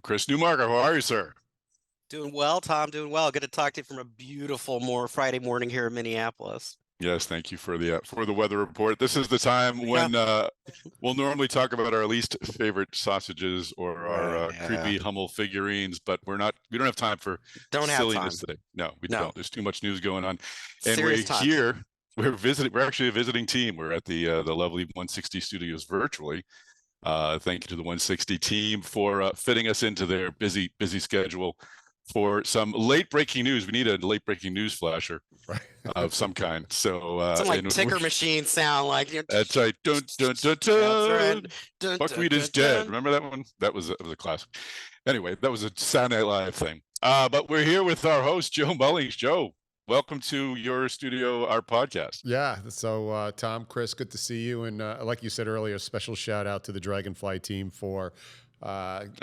Chris Newmarker. How are you, sir? Doing well, Tom. Doing well. Good to talk to you from a beautiful Friday morning here in Minneapolis. Yes, thank you for the weather report. This is the time Yeah. when we'll normally talk about our least favorite sausages or our Right. Yeah. creepy Hummel figurines, but we don't have time for Don't have silliness time. today. No, we No. don't. There's too much news going on, and Serious time. We're actually a visiting team. We're at the lovely 160 Studios virtually. Thank you to the 160 team for fitting us into their busy schedule for some late breaking news. We need a late breaking news flasher of some kind. So Some like ticker machine sound like that's right. Dun dun dun dun. That's right. Dun, Buckwheat dun, is dun, dead. dun. Remember that one? That was a classic. Anyway, that was a Saturday Night Live thing. But we're here with our host Joe Mullings. Joe, welcome to your studio, our podcast. Yeah. So, Tom, Chris, good to see you. And like you said earlier, special shout out to the Dragonfly team for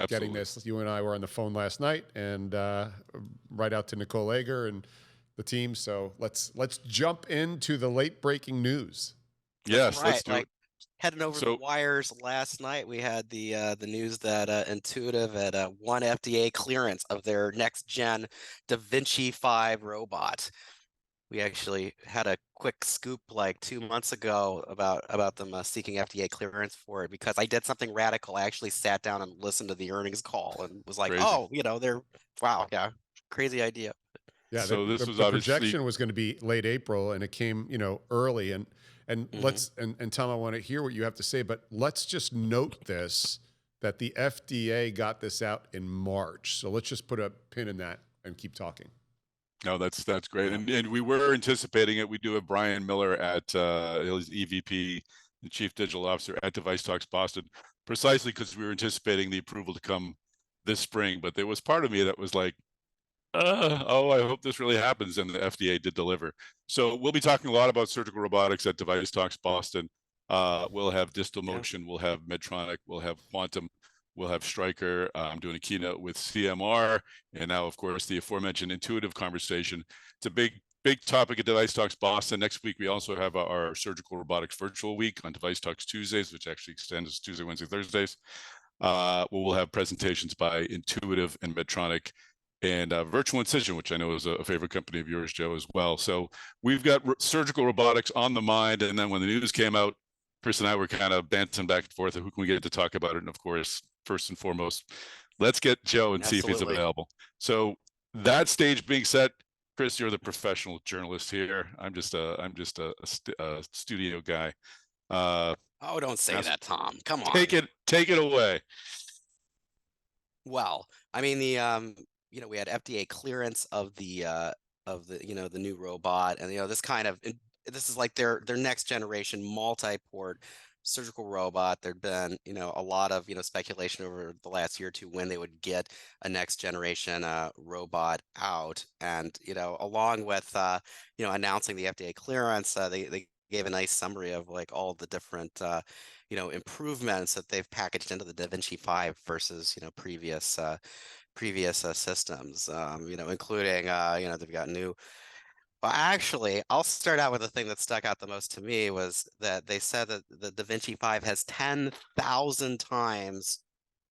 getting this. You and I were on the phone last night, and right out to Nicole Ager and the team. So let's jump into the late breaking news. Yes, right. let's do like, it. Heading over the wires last night, we had the news that Intuitive had won FDA clearance of their next gen DaVinci 5 robot. We actually had a quick scoop like 2 months ago about them seeking FDA clearance for it because I did something radical. I actually sat down and listened to the earnings call and was like, Crazy. oh, they're wow, yeah, crazy idea. Yeah, so the projection was going to be late April, and it came, early. And let's and Tom, I want to hear what you have to say, but let's just note this that the FDA got this out in March. So let's just put a pin in that and keep talking. No, that's great, and we were anticipating it. We do have Brian Miller at his EVP, the Chief Digital Officer at DeviceTalks Boston, precisely because we were anticipating the approval to come this spring. But there was part of me that was like, I hope this really happens, and the FDA did deliver. So we'll be talking a lot about surgical robotics at DeviceTalks Boston. We'll have Distal Motion, we'll have Medtronic, we'll have Quantum, we'll have Stryker. I'm doing a keynote with CMR, and now, of course, the aforementioned Intuitive conversation. It's a big topic at DeviceTalks Boston. Next week, we also have our surgical robotics virtual week on DeviceTalks Tuesdays, which actually extends Tuesday, Wednesday, Thursdays. We'll have presentations by Intuitive and Medtronic, and Virtual Incision, which I know is a favorite company of yours, Joe, as well. So we've got surgical robotics on the mind. And then when the news came out, Chris and I were kind of dancing back and forth of who can we get to talk about it. And of course, first and foremost, let's get Joe and see if he's available. So that stage being set, Chris, you're the professional journalist here. I'm just a studio guy. Don't say that, Tom. Come on. Take it away. Well, I mean, we had FDA clearance of the new robot, and this is like their next generation multi-port surgical robot. There'd been a lot of speculation over the last year or two when they would get a next generation robot out, and along with announcing the FDA clearance, they gave a nice summary of like all the different improvements that they've packaged into the DaVinci 5 versus previous systems, including, they've got new. Well, actually, I'll start out with the thing that stuck out the most to me was that they said that the DaVinci 5 has 10,000 times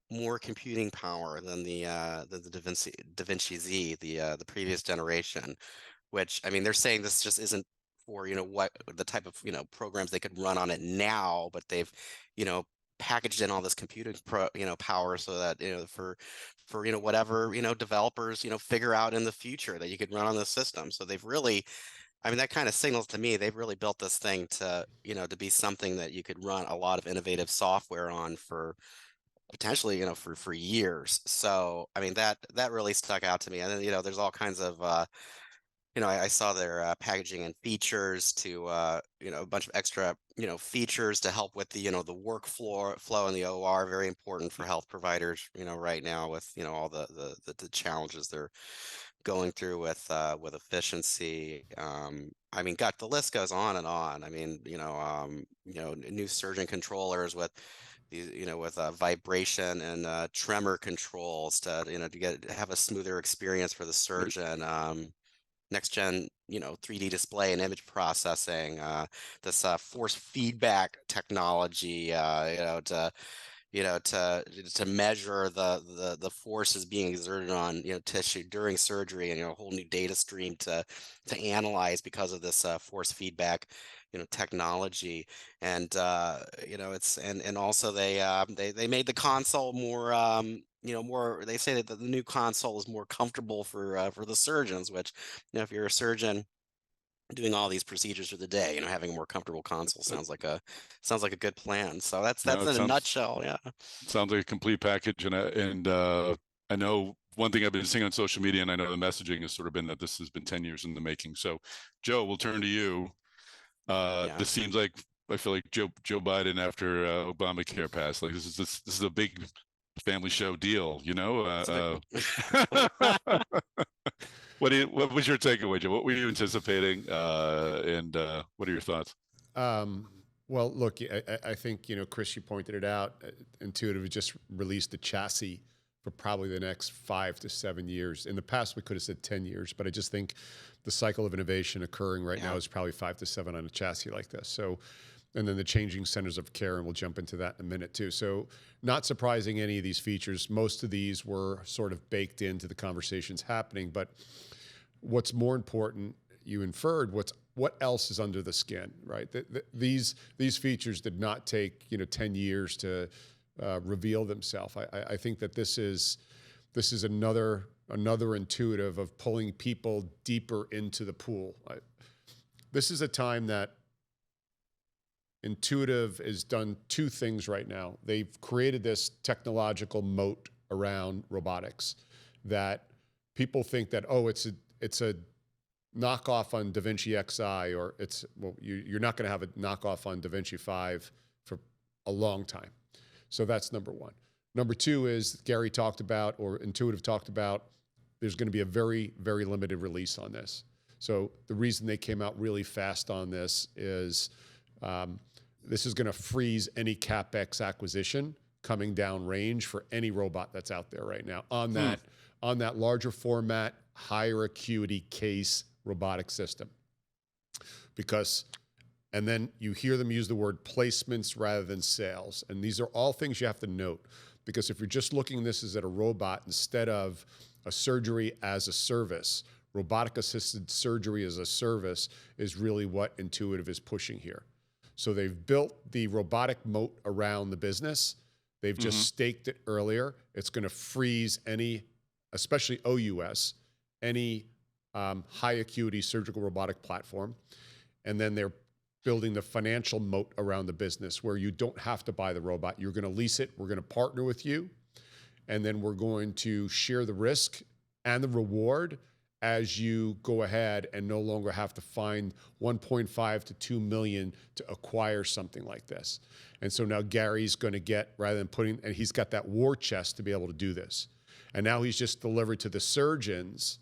more computing power than the DaVinci Z, the previous generation, which, I mean, they're saying this just isn't for, what the type of, programs they could run on it now, but they've, packaged in all this computing power so that for whatever developers figure out in the future that you could run on the system. So they've really, I mean, that kind of signals to me they've really built this thing to to be something that you could run a lot of innovative software on for potentially for years. So I mean that really stuck out to me. And then there's all kinds of I saw their packaging and features to a bunch of extra features to help with the the workflow in the OR. Very important for health providers right now with all the challenges they're going through with efficiency. I mean, the list goes on and on. I mean, new surgeon controllers with these, with vibration and tremor controls to to have a smoother experience for the surgeon. Next gen 3D display and image processing, this force feedback technology to to measure the forces being exerted on tissue during surgery, and a whole new data stream to analyze because of this force feedback technology. And it's and also they made the console more more, they say that the new console is more comfortable for the surgeons, which if you're a surgeon doing all these procedures for the day, having a more comfortable console sounds like a good plan. So that's No, in a nutshell. Yeah. sounds like a complete package. And I know one thing I've been seeing on social media, and I know the messaging has sort of been that this has been 10 years in the making. So, Joe, we'll turn to you. Yeah. This seems like, I feel like Joe Biden after Obamacare passed. Like this is a big family show deal, What was your takeaway, Joe? What were you anticipating? And what are your thoughts? Well, look, I think, Chris, you pointed it out. Intuitive just released the chassis for probably the next 5 to 7 years. In the past, we could have said 10 years, but I just think the cycle of innovation occurring right now is probably 5 to 7 on a chassis like this. So, and then the changing centers of care, and we'll jump into that in a minute too. So not surprising, any of these features. Most of these were sort of baked into the conversations happening, but what's more important, you inferred what else is under the skin, right? These features did not take 10 years to reveal themselves. I think that this is another intuitive of pulling people deeper into the pool. This is a time that Intuitive has done two things right now. They've created this technological moat around robotics that people think that, oh, it's a knockoff on DaVinci Xi, or you're not going to have a knockoff on DaVinci 5 for a long time. So that's number one. Number two is Gary talked about, or Intuitive talked about, there's going to be a very, very limited release on this. So the reason they came out really fast on this is this is going to freeze any CapEx acquisition coming down range for any robot that's out there right now on that larger format, higher acuity case robotic system. And then you hear them use the word placements rather than sales. And these are all things you have to note, because if you're just looking at this as at a robot instead of a surgery as a service, robotic assisted surgery as a service is really what Intuitive is pushing here. So they've built the robotic moat around the business. They've just staked it earlier. It's going to freeze any, especially OUS, any high acuity surgical robotic platform. And then they're building the financial moat around the business where you don't have to buy the robot. You're going to lease it. We're going to partner with you. And then we're going to share the risk and the reward as you go ahead and no longer have to find 1.5 to 2 million to acquire something like this. And so now Gary's going to get, rather than and he's got that war chest to be able to do this. And now he's just delivered to the surgeons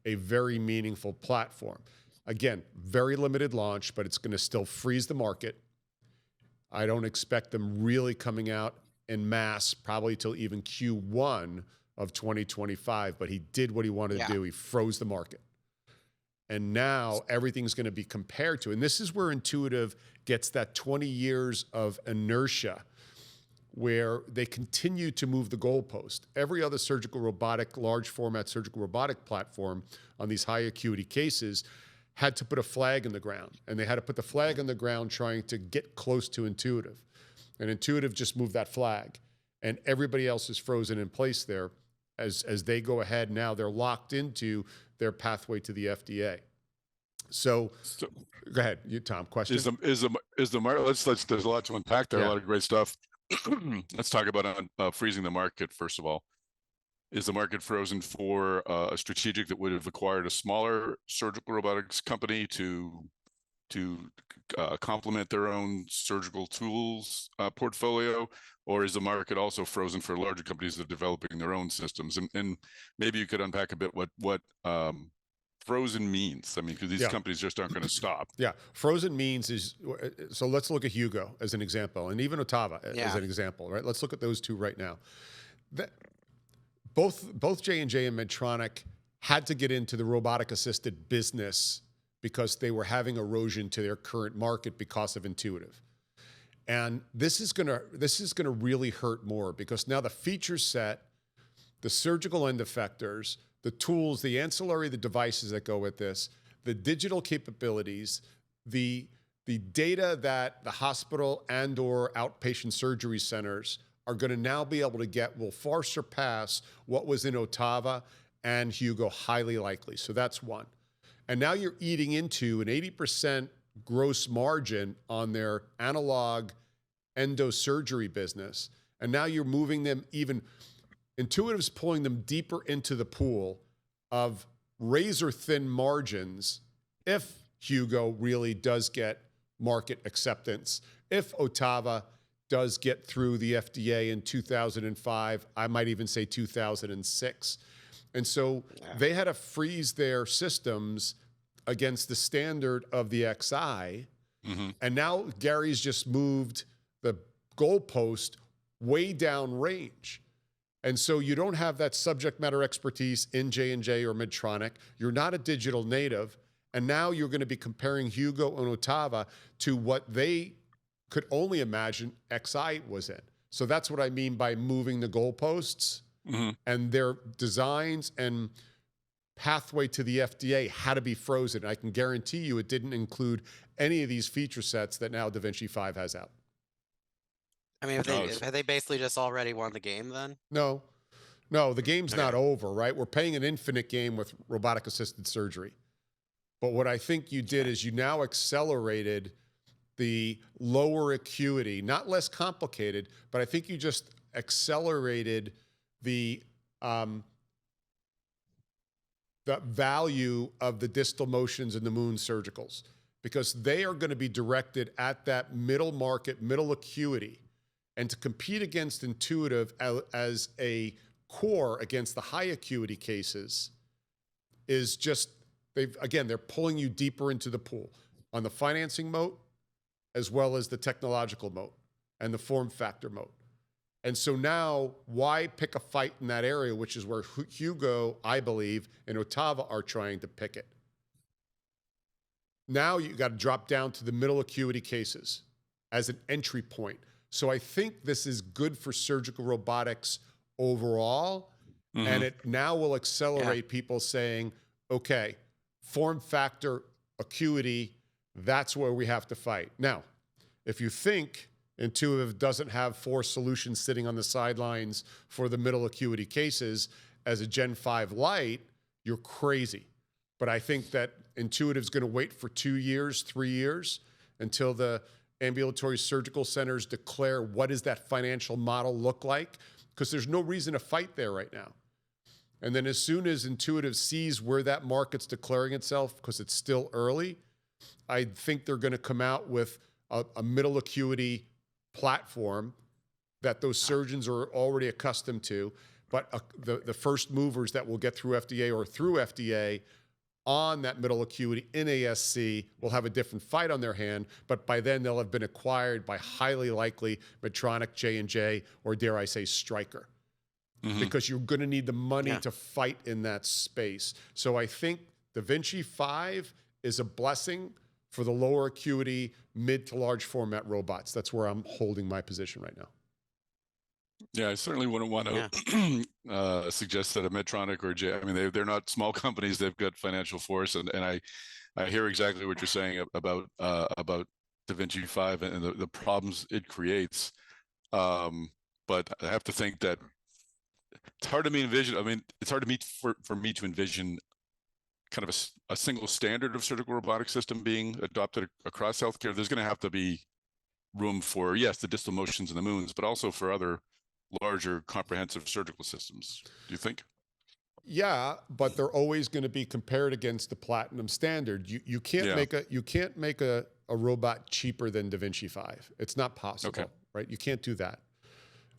a very meaningful platform. Again, very limited launch, but it's going to still freeze the market. I don't expect them really coming out en masse, probably till even Q1 of 2025, but he did what he wanted to do. He froze the market. And now everything's going to be compared to, and this is where Intuitive gets that 20 years of inertia, where they continue to move the goalpost. Every other surgical robotic, large format surgical robotic platform on these high acuity cases had to put a flag in the ground. And they had to put the flag in the ground trying to get close to Intuitive. And Intuitive just moved that flag. And everybody else is frozen in place there. As they go ahead now, they're locked into their pathway to the FDA. So go ahead, Tom. Question. Is the market? There's a lot to unpack there. Yeah. A lot of great stuff. Let's talk about freezing the market first of all. Is the market frozen for a strategic that would have acquired a smaller surgical robotics company to complement their own surgical tools portfolio, or is the market also frozen for larger companies that are developing their own systems? And maybe you could unpack a bit what frozen means. I mean, because these companies just aren't going to stop. Yeah, frozen means is, so let's look at Hugo as an example, and even Ottava as an example, right? Let's look at those two right now. Both J&J and Medtronic had to get into the robotic assisted business because they were having erosion to their current market because of Intuitive. And this is gonna really hurt more, because now the feature set, the surgical end effectors, the tools, the ancillary, the devices that go with this, the digital capabilities, the data that the hospital and or outpatient surgery centers are going to now be able to get will far surpass what was in Ottava and Hugo, highly likely. So that's one. And now you're eating into an 80% gross margin on their analog endosurgery business. And now you're moving them even, Intuitive's pulling them deeper into the pool of razor thin margins if Hugo really does get market acceptance, if Ottava does get through the FDA in 2005, I might even say 2006. And so they had to freeze their systems against the standard of the XI. And now Gary's just moved the goalpost way down range. And so you don't have that subject matter expertise in J&J or Medtronic. You're not a digital native. And now you're going to be comparing Hugo and Ottava to what they could only imagine XI was in. So that's what I mean by moving the goalposts, and their designs and pathway to the FDA had to be frozen. I can guarantee you it didn't include any of these feature sets that now Da Vinci 5 has out. I mean, have they basically just already won the game then? No, the game's not over, right? We're playing an infinite game with robotic assisted surgery. But what I think you did is you now accelerated the lower acuity, not less complicated, but I think you just accelerated the value of the distal motions and the Moon surgicals, because they are going to be directed at that middle market, middle acuity. And to compete against Intuitive as a core against the high acuity cases is just, they're pulling you deeper into the pool on the financing moat, as well as the technological moat and the form factor moat. And so now, why pick a fight in that area, which is where Hugo, I believe, and Ottava are trying to pick it. Now you got to drop down to the middle acuity cases as an entry point. So I think this is good for surgical robotics overall. And it now will accelerate people saying, okay, form factor, acuity, that's where we have to fight. Now, if you think Intuitive doesn't have 4 solutions sitting on the sidelines for the middle acuity cases as a Gen 5 Lite, you're crazy. But I think that Intuitive's going to wait for 2 years, 3 years until the ambulatory surgical centers declare what does that financial model look like, because there's no reason to fight there right now. And then as soon as Intuitive sees where that market's declaring itself, because it's still early, I think they're going to come out with a middle acuity platform that those surgeons are already accustomed to. But the first movers that will get through FDA or through FDA on that middle acuity in ASC will have a different fight on their hand. But by then they'll have been acquired by highly likely Medtronic, J&J, or dare I say Stryker. Because you're going to need the money to fight in that space. So I think Da Vinci 5 is a blessing for the lower acuity, mid to large format robots. That's where I'm holding my position right now. Yeah, I certainly wouldn't want to suggest that a Medtronic or I mean, they're not small companies. They've got financial force, and I hear exactly what you're saying about Da Vinci 5 and the problems it creates. But I have to think that it's hard to envision. I mean, it's hard for me to envision kind of a single standard of surgical robotic system being adopted across healthcare. There's going to have to be room for, yes, the distal motions and the moons, but also for other larger comprehensive surgical systems. Do you think? Yeah, but they're always going to be compared against the platinum standard. You can't make a robot cheaper than Da Vinci 5. It's not possible, right? You can't do that.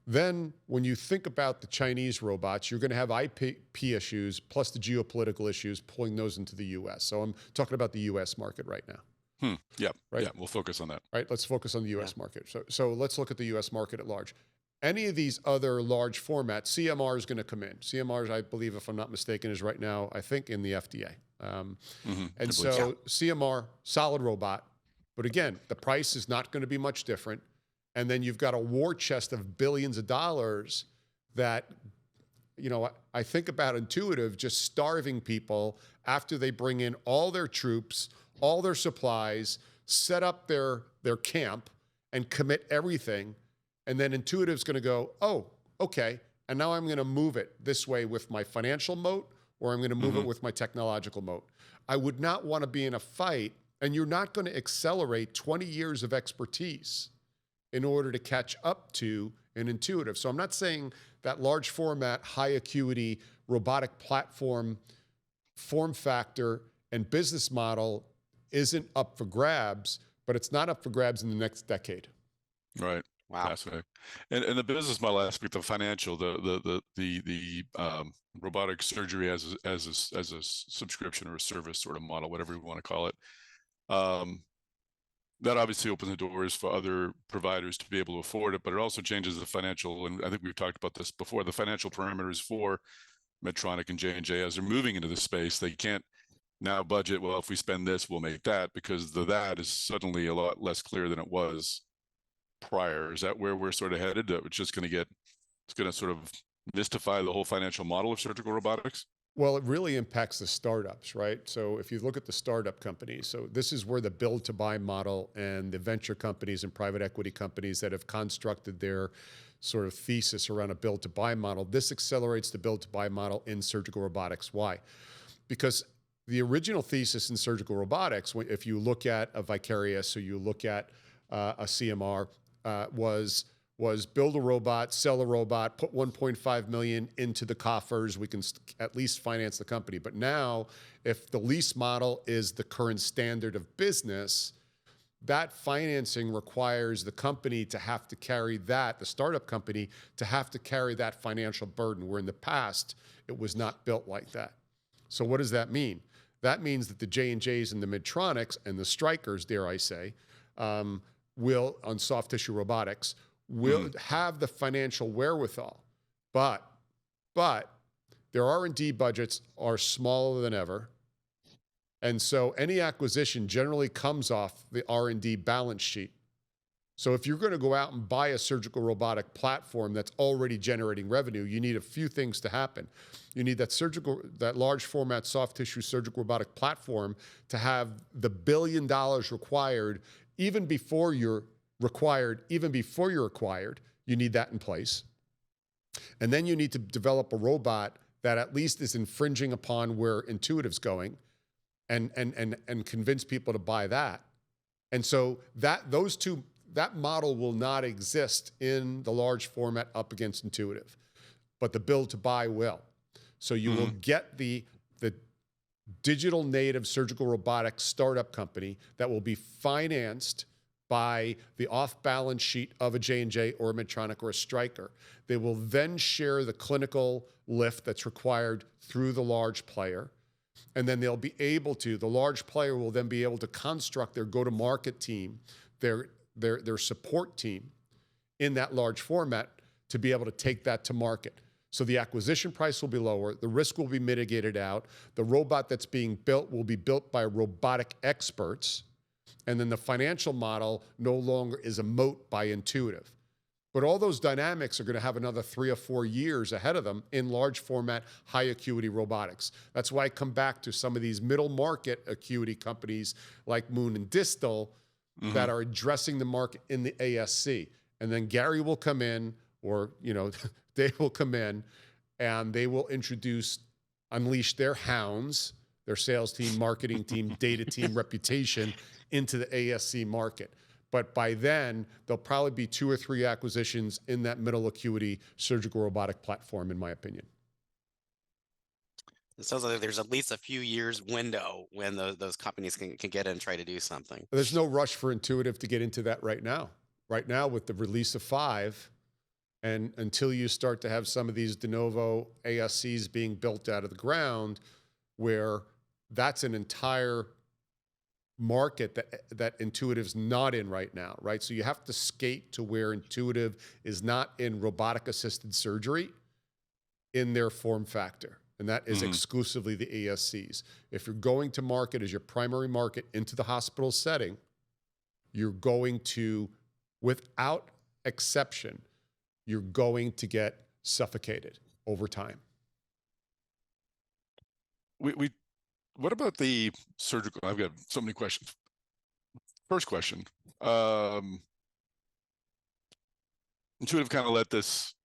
Then when you think about the Chinese robots, you're going to have IP issues plus the geopolitical issues pulling those into the US. So I'm talking about the US market right now. Yeah, right? Yeah, we'll focus on that. Right, let's focus on the US market. So let's look at the US market at large. Any of these other large formats, CMR is going to come in. CMR, I believe, if I'm not mistaken, is right now, I think, in the FDA. And so CMR, solid robot. But again, the price is not going to be much different. And then you've got a war chest of billions of dollars that, you know, I think about Intuitive just starving people after they bring in all their troops, all their supplies, set up their camp and commit everything. And then Intuitive's going to go, oh, okay. And now I'm going to move it this way with my financial moat, or I'm going to move it with my technological moat. I would not want to be in a fight, and you're not going to accelerate 20 years of expertise in order to catch up to an Intuitive. So I'm not saying that large format, high acuity robotic platform form factor and business model isn't up for grabs, but it's not up for grabs in the next decade. Right. Wow. Fascinating. And the business model aspect, the financial, the robotic surgery as a subscription or a service sort of model, whatever you want to call it. That obviously opens the doors for other providers to be able to afford it, but it also changes the financial, and I think we've talked about this before, the financial parameters for Medtronic and J&J as they're moving into this space. They can't now budget, well, if we spend this, we'll make that, because that is suddenly a lot less clear than it was prior. Is that where we're sort of headed? It's just going to sort of mystify the whole financial model of surgical robotics? Well, it really impacts the startups, right? So if you look at the startup companies, so this is where the build to buy model and the venture companies and private equity companies that have constructed their sort of thesis around a build to buy model, this accelerates the build to buy model in surgical robotics. Why? Because the original thesis in surgical robotics, if you look at a Vicarious or you look at a CMR, was build a robot, sell a robot, put 1.5 million into the coffers. We can at least finance the company. But now, if the lease model is the current standard of business, that financing requires the company to have to carry that, the startup company, to have to carry that financial burden, where in the past, it was not built like that. So what does that mean? That means that the J&Js and the Medtronics and the Strykers, dare I say, will, on soft tissue robotics, will have the financial wherewithal, but their R&D budgets are smaller than ever. And so any acquisition generally comes off the R&D balance sheet. So if you're going to go out and buy a surgical robotic platform that's already generating revenue, you need a few things to happen. You need that large format soft tissue surgical robotic platform to have the $1 billion required even before you're acquired, you need that in place. And then you need to develop a robot that at least is infringing upon where Intuitive's going and convince people to buy that. And so that model will not exist in the large format up against Intuitive, but the build to buy will. So you will get the digital native surgical robotics startup company that will be financed by the off-balance sheet of a J&J or a Medtronic or a Stryker. They will then share the clinical lift that's required through the large player. And then they'll be able to, the large player will then be able to construct their go-to-market team, their support team in that large format to be able to take that to market. So the acquisition price will be lower, the risk will be mitigated out, the robot that's being built will be built by robotic experts, and then the financial model no longer is a moat by Intuitive. But all those dynamics are going to have another 3 or 4 years ahead of them in large format, high acuity robotics. That's why I come back to some of these middle market acuity companies like Moon and Distal that are addressing the market in the ASC. And then Gary will come in, or they will come in and they will unleash their hounds, their sales team, marketing team, data team, reputation into the ASC market. But by then, there'll probably be 2 or 3 acquisitions in that middle acuity surgical robotic platform, in my opinion. It sounds like there's at least a few years window when those companies can get in and try to do something. There's no rush for Intuitive to get into that right now. Right now, with the release of 5, and until you start to have some of these de novo ASCs being built out of the ground, where that's an entire market that Intuitive's not in right now, right? So you have to skate to where Intuitive is not in robotic assisted surgery in their form factor. And that is exclusively the ASCs. If you're going to market as your primary market into the hospital setting, you're going to, without exception, you're going to get suffocated over time. What about the surgical? I've got so many questions. First question. Intuitive kind of let this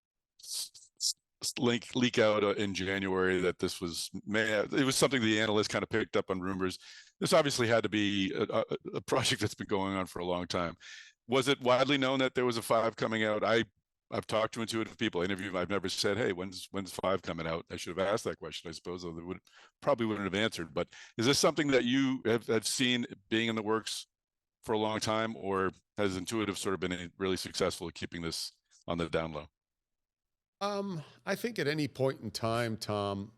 leak out in January that this was, it was something the analysts kind of picked up on rumors. This obviously had to be a project that's been going on for a long time. Was it widely known that there was a 5 coming out? I've talked to Intuitive people, interviewed. I've never said, "Hey, when's 5 coming out?" I should have asked that question, I suppose, though they probably wouldn't have answered. But is this something that you have seen being in the works for a long time, or has Intuitive sort of been really successful at keeping this on the down low? I think at any point in time, Tom,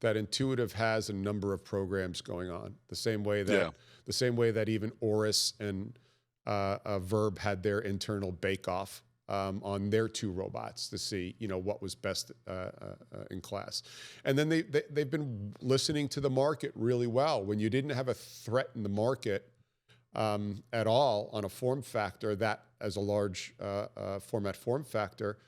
that Intuitive has a number of programs going on. The same way that even Oris and Verb had their internal bake-off on their 2 robots to see, what was best in class. And then they've been listening to the market really well. When you didn't have a threat in the market at all on a form factor, that as a large format form factor,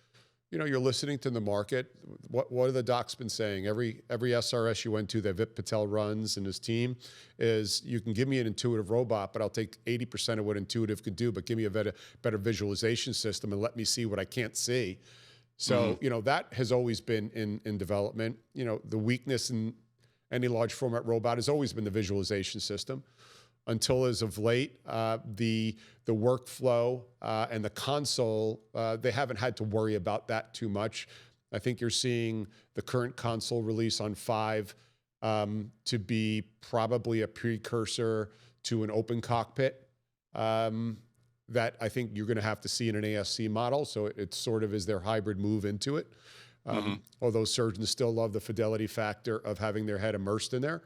you're listening to the market. What are the docs been saying? Every SRS you went to that Vip Patel runs and his team is, you can give me an Intuitive robot, but I'll take 80% of what Intuitive could do, but give me a better visualization system and let me see what I can't see. So, that has always been in development. The weakness in any large format robot has always been the visualization system. Until as of late, the workflow and the console, they haven't had to worry about that too much. I think you're seeing the current console release on 5 to be probably a precursor to an open cockpit that I think you're going to have to see in an ASC model. So it sort of is their hybrid move into it. Although surgeons still love the fidelity factor of having their head immersed in there.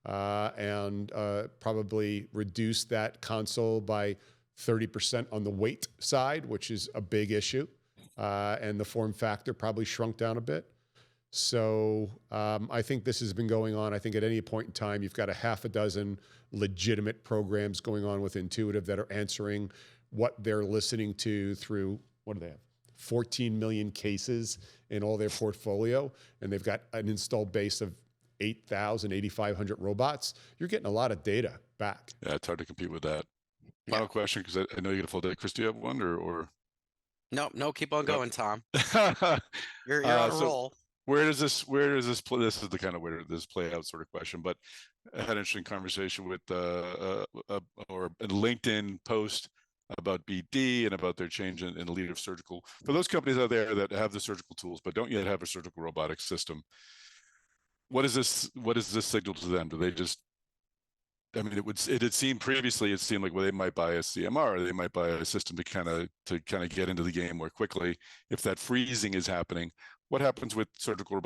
And probably reduce that console by 30% on the weight side, which is a big issue. And the form factor probably shrunk down a bit. So I think this has been going on. I think at any point in time, you've got a half a dozen legitimate programs going on with Intuitive that are answering what they're listening to through, what do they have? 14 million cases in all their portfolio. And they've got an installed base of 8,000, 8,500 robots. You're getting a lot of data back. Yeah, it's hard to compete with that. Final question, because I know you got a full day. Chris, do you have one or? No, keep on going, Tom. You're on a roll. Where does this play? This is the kind of where does this play out sort of question. But I had an interesting conversation with or a LinkedIn post about BD and about their change in the leader of surgical. For those companies out there that have the surgical tools but don't yet have a surgical robotics system, what is this signal to them? Do they just, I mean, it had seemed previously, it seemed like, well, they might buy a CMR, or they might buy a system to kind of get into the game more quickly. If that freezing is happening, what happens with surgical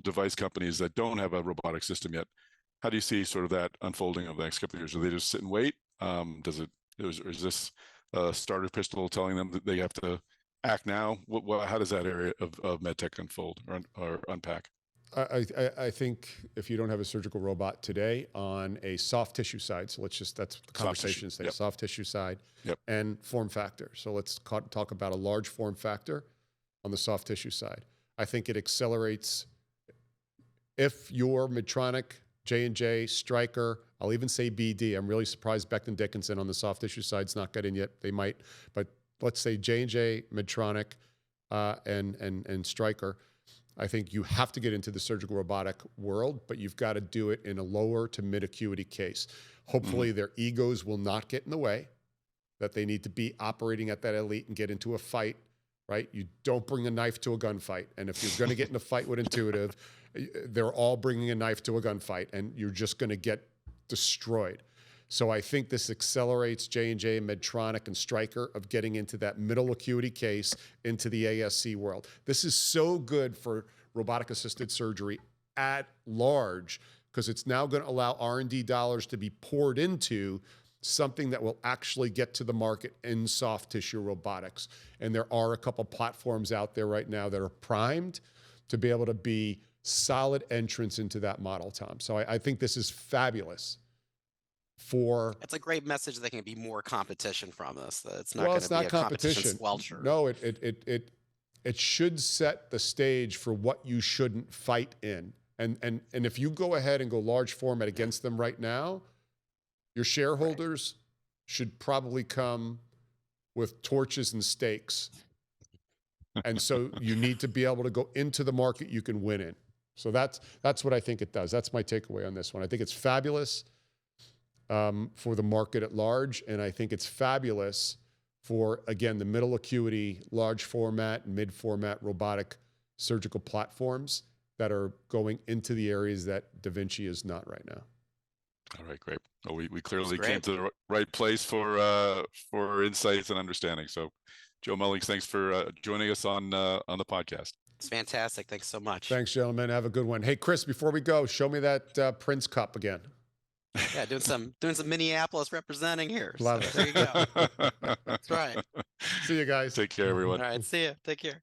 device companies that don't have a robotic system yet? How do you see sort of that unfolding over the next couple of years? Do they just sit and wait? Is this a starter pistol telling them that they have to act now? How does that area of medtech unfold or unpack? I think if you don't have a surgical robot today on a soft tissue side, so that's the conversation today, soft tissue side and form factor. So let's talk about a large form factor on the soft tissue side. I think it accelerates if your Medtronic, J&J, Stryker, I'll even say BD. I'm really surprised Becton Dickinson on the soft tissue side's not got in yet. They might, but let's say J&J, Medtronic, and Stryker. I think you have to get into the surgical robotic world, but you've got to do it in a lower to mid acuity case. Hopefully their egos will not get in the way, that they need to be operating at that elite and get into a fight, right? You don't bring a knife to a gunfight. And if you're going to get in a fight with Intuitive, they're all bringing a knife to a gunfight, and you're just going to get destroyed. So I think this accelerates J&J, Medtronic, and Stryker of getting into that middle acuity case into the ASC world. This is so good for robotic-assisted surgery at large, because it's now going to allow R&D dollars to be poured into something that will actually get to the market in soft tissue robotics. And there are a couple platforms out there right now that are primed to be able to be solid entrance into that model, Tom. So I think this is fabulous for. It's a great message that there can be more competition from this. That it's not Well, going it's to be not a competition competition. squelcher. No, it should set the stage for what you shouldn't fight in. And if you go ahead and go large format against them right now, your shareholders should probably come with torches and stakes. And so you need to be able to go into the market you can win in. So that's what I think it does. That's my takeaway on this one. I think it's fabulous for the market at large, and I think it's fabulous for, again, the middle acuity, large format, mid format robotic surgical platforms that are going into the areas that Da Vinci is not right now. All right, great. Well, we clearly came to the right place for insights and understanding. So, Joe Mullings, thanks for joining us on the podcast. It's fantastic. Thanks so much. Thanks, gentlemen. Have a good one. Hey, Chris, before we go, show me that Prince Cup again. Yeah, doing some Minneapolis representing here. Love so it. There you go. That's right. See you guys. Take care, everyone. All right, see you. Take care.